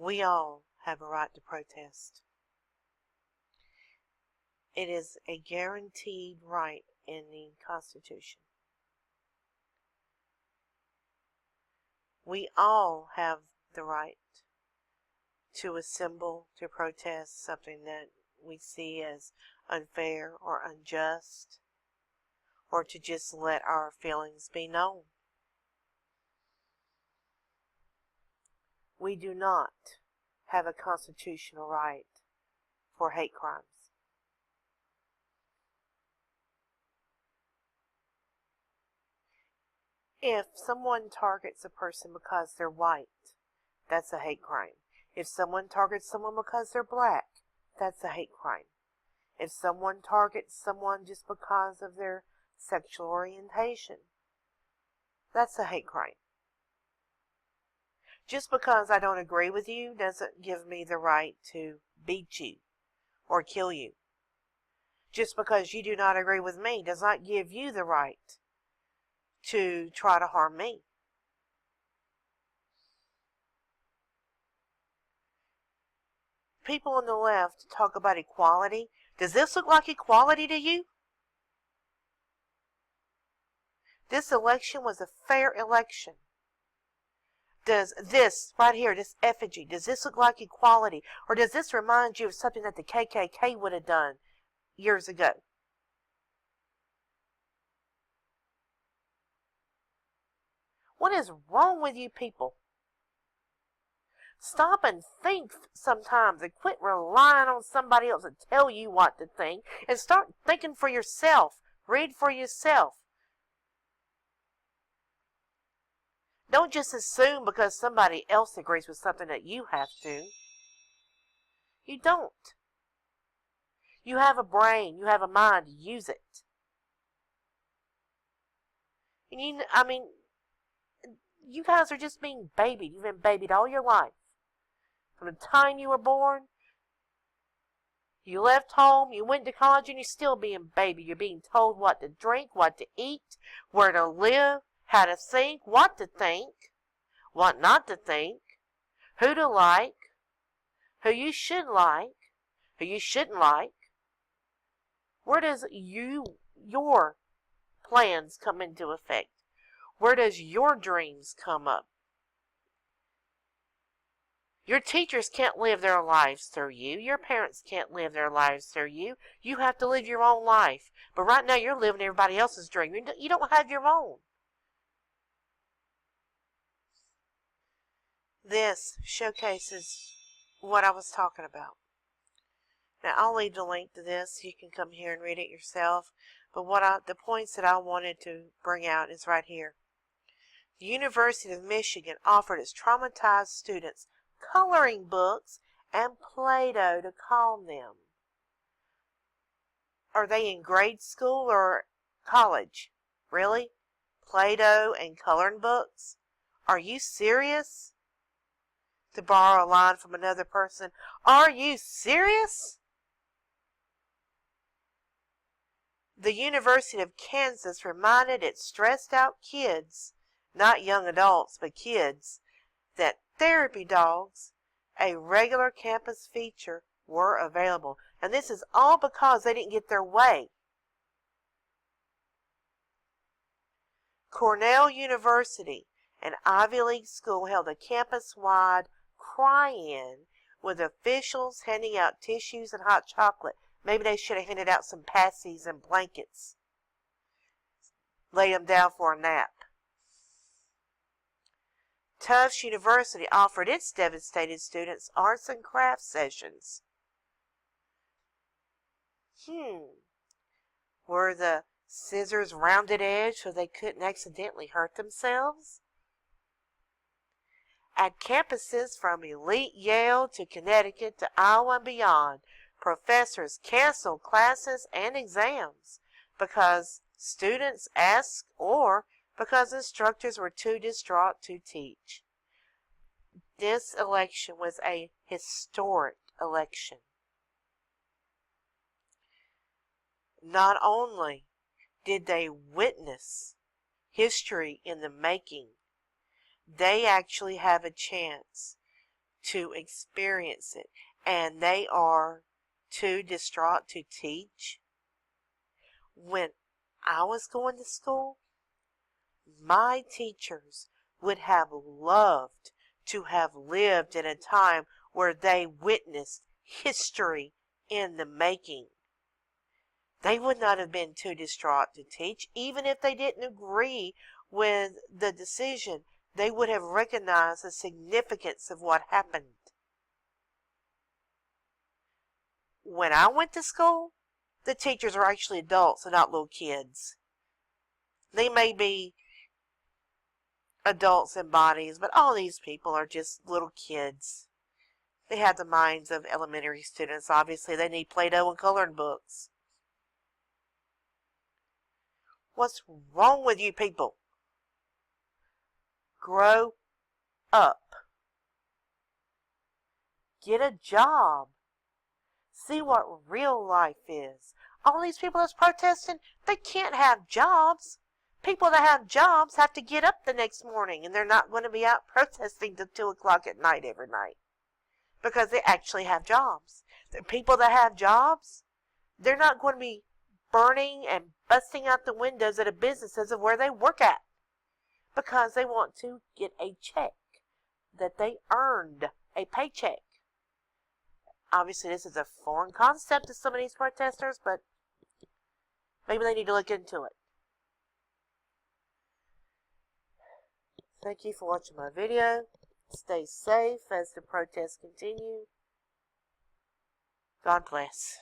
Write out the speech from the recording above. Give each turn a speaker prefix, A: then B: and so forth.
A: We all have a right to protest. It is a guaranteed right in the Constitution. We all have the right to assemble to protest something that we see as unfair or unjust, or to just let our feelings be known. We do not have a constitutional right for hate crimes. If someone targets a person because they're white, that's a hate crime. If someone targets someone because they're black, that's a hate crime. If someone targets someone just because of their sexual orientation, that's a hate crime. Just because I don't agree with you doesn't give me the right to beat you or kill you. Just because you do not agree with me does not give you the right to try to harm me. People on the left talk about equality. Does this look like equality to you? This election was a fair election. Does this right here, this effigy, does this look like equality? Or does this remind you of something that the KKK would have done years ago? What is wrong with you people? Stop and think sometimes and quit relying on somebody else to tell you what to think and start thinking for yourself. Read for yourself. Don't just assume because somebody else agrees with something that you have to. You don't. You have a brain. You have a mind. Use it. And you guys are just being babied. You've been babied all your life. From the time you were born, you left home, you went to college, and you're still being babied. You're being told what to drink, what to eat, where to live, how to think, what not to think, who to like, who you should like, who you shouldn't like. Where does your plans come into effect? Where does your dreams come up? Your teachers can't live their lives through you. Your parents can't live their lives through you. You have to live your own life. But right now you're living everybody else's dream. You don't have your own. This showcases what I was talking about. Now I'll leave the link to this. You can come here and read it yourself. But the points that I wanted to bring out is right here. The University of Michigan offered its traumatized students coloring books and Play-Doh to calm them. Are they in grade school or college? Really? Play-Doh and coloring books? Are you serious? To borrow a line from another person, are you serious? The University of Kansas reminded its stressed out kids, not young adults, but kids, that therapy dogs, a regular campus feature, were available. And this is all because they didn't get their way. Cornell University, an Ivy League school, held a campus-wide cry-in with officials handing out tissues and hot chocolate. Maybe they should have handed out some passies and blankets. Lay them down for a nap. Tufts University offered its devastated students arts and crafts sessions. Were the scissors rounded edge so they couldn't accidentally hurt themselves? At campuses from elite Yale to Connecticut to Iowa and beyond, professors canceled classes and exams because students asked or because instructors were too distraught to teach. This election was a historic election. Not only did they witness history in the making, they actually have a chance to experience it, and they are too distraught to teach. When I was going to school, my teachers would have loved to have lived in a time where they witnessed history in the making. They would not have been too distraught to teach. Even if they didn't agree with the decision, they would have recognized the significance of what happened. When I went to school, the teachers are actually adults and not little kids. They may be adults in bodies, but all these people are just little kids. They have the minds of elementary students. Obviously, they need Play-Doh and coloring books. What's wrong with you people? Grow up. Get a job. See what real life is. All these people that's protesting, they can't have jobs. People that have jobs have to get up the next morning, and they're not going to be out protesting till 2 o'clock at night every night because they actually have jobs. The people that have jobs, they're not going to be burning and busting out the windows at a businesses of where they work at because they want to get a check that they earned, a paycheck. Obviously, this is a foreign concept to some of these protesters, but maybe they need to look into it. Thank you for watching my video. Stay safe as the protests continue. God bless.